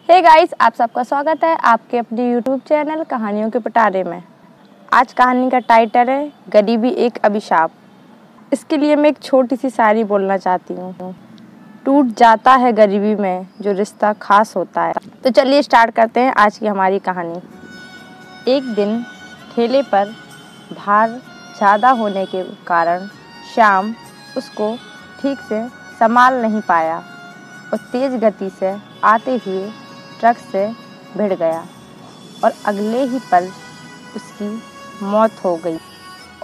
Hey guys, आप सबका स्वागत है आपके अपने यूट्यूब चैनल कहानियों के पिटारे में। आज कहानी का टाइटल है गरीबी एक अभिशाप। इसके लिए मैं एक छोटी सी शायरी बोलना चाहती हूँ। टूट जाता है गरीबी में जो रिश्ता खास होता है। तो चलिए स्टार्ट करते हैं आज की हमारी कहानी। एक दिन ठेले पर भार ज़्यादा होने के कारण श्याम उसको ठीक से संभाल नहीं पाया और तेज़ गति से आते हुए ट्रक से भिड़ गया और अगले ही पल उसकी मौत हो गई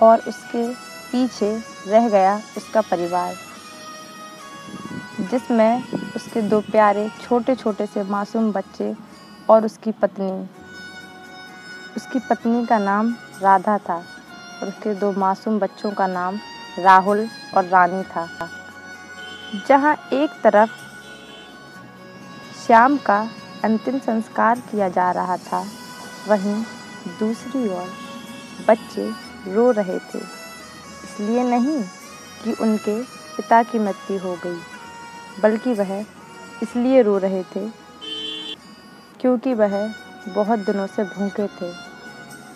और उसके पीछे रह गया उसका परिवार, जिसमें उसके दो प्यारे छोटे छोटे से मासूम बच्चे और उसकी पत्नी का नाम राधा था और उसके दो मासूम बच्चों का नाम राहुल और रानी था। जहाँ एक तरफ श्याम का अंतिम संस्कार किया जा रहा था, वहीं दूसरी ओर बच्चे रो रहे थे। इसलिए नहीं कि उनके पिता की मृत्यु हो गई, बल्कि वह इसलिए रो रहे थे क्योंकि वह बहुत दिनों से भूखे थे।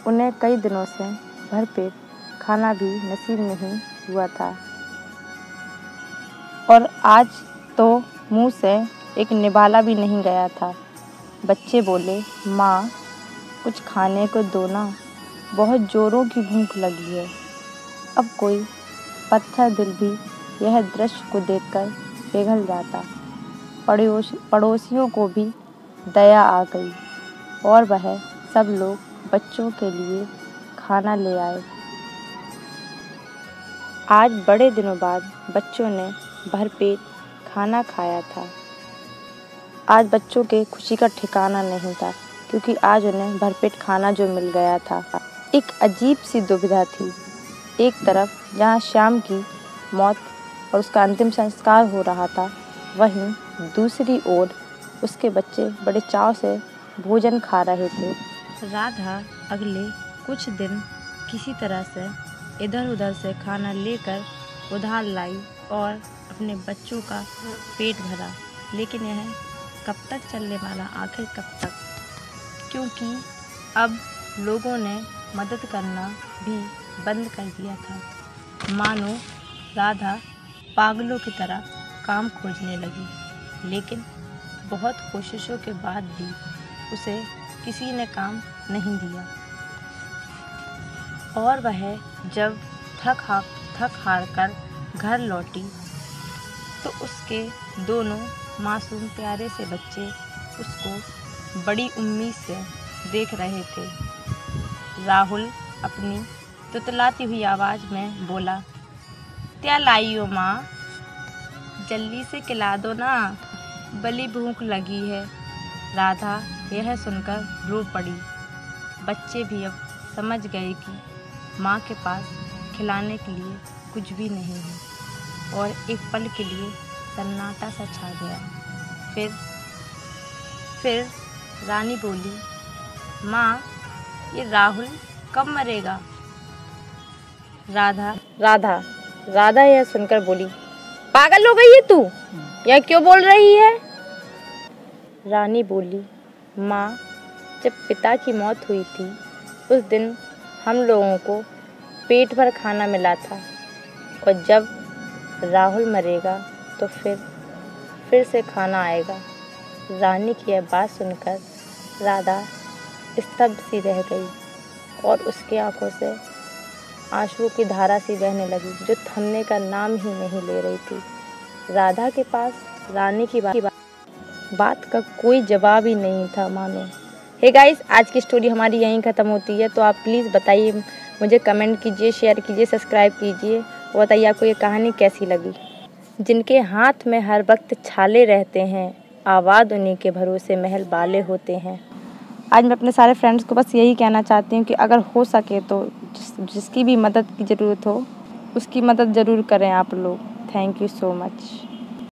उन्हें कई दिनों से भरपेट खाना भी नसीब नहीं हुआ था और आज तो मुंह से एक निवाला भी नहीं गया था। बच्चे बोले, माँ कुछ खाने को दो ना, बहुत जोरों की भूख लगी है। अब कोई पत्थर दिल भी यह दृश्य को देखकर पिघल जाता। पड़ोसियों को भी दया आ गई और वह सब लोग बच्चों के लिए खाना ले आए। आज बड़े दिनों बाद बच्चों ने भरपेट खाना खाया था। आज बच्चों के खुशी का ठिकाना नहीं था क्योंकि आज उन्हें भरपेट खाना जो मिल गया था। एक अजीब सी दुविधा थी। एक तरफ जहाँ श्याम की मौत और उसका अंतिम संस्कार हो रहा था, वहीं दूसरी ओर उसके बच्चे बड़े चाव से भोजन खा रहे थे। राधा अगले कुछ दिन किसी तरह से इधर उधर से खाना लेकर उधार लाई और अपने बच्चों का पेट भरा। लेकिन यह कब तक चलने वाला, आखिर कब तक? क्योंकि अब लोगों ने मदद करना भी बंद कर दिया था। मानो राधा पागलों की तरह काम खोजने लगी, लेकिन बहुत कोशिशों के बाद भी उसे किसी ने काम नहीं दिया और वह जब थक हार कर घर लौटी तो उसके दोनों मासूम प्यारे से बच्चे उसको बड़ी उम्मीद से देख रहे थे। राहुल अपनी तुतलाती हुई आवाज़ में बोला, क्या लाई हो माँ, जल्दी से खिला दो ना, बड़ी भूख लगी है। राधा यह सुनकर रो पड़ी। बच्चे भी अब समझ गए कि माँ के पास खिलाने के लिए कुछ भी नहीं है और एक पल के लिए सन्नाटा सा छा गया। फिर रानी बोली, माँ ये राहुल कब मरेगा? राधा यह सुनकर बोली, पागल हो गई है तू, यह क्यों बोल रही है? रानी बोली, माँ जब पिता की मौत हुई थी उस दिन हम लोगों को पेट भर खाना मिला था और जब राहुल मरेगा तो फिर से खाना आएगा। रानी की यह बात सुनकर राधा स्तब्ध सी रह गई और उसकी आंखों से आंसुओं की धारा सी बहने लगी जो थमने का नाम ही नहीं ले रही थी। राधा के पास रानी की बात का कोई जवाब ही नहीं था मानो। हे गाइस, आज की स्टोरी हमारी यहीं ख़त्म होती है। तो आप प्लीज़ बताइए, मुझे कमेंट कीजिए, शेयर कीजिए, सब्सक्राइब कीजिए और बताइए आपको ये कहानी कैसी लगी। जिनके हाथ में हर वक्त छाले रहते हैं, आबाद उन्हीं के भरोसे महल बाले होते हैं। आज मैं अपने सारे फ्रेंड्स को बस यही कहना चाहती हूँ कि अगर हो सके तो जिसकी भी मदद की ज़रूरत हो उसकी मदद ज़रूर करें आप लोग। Thank you so much.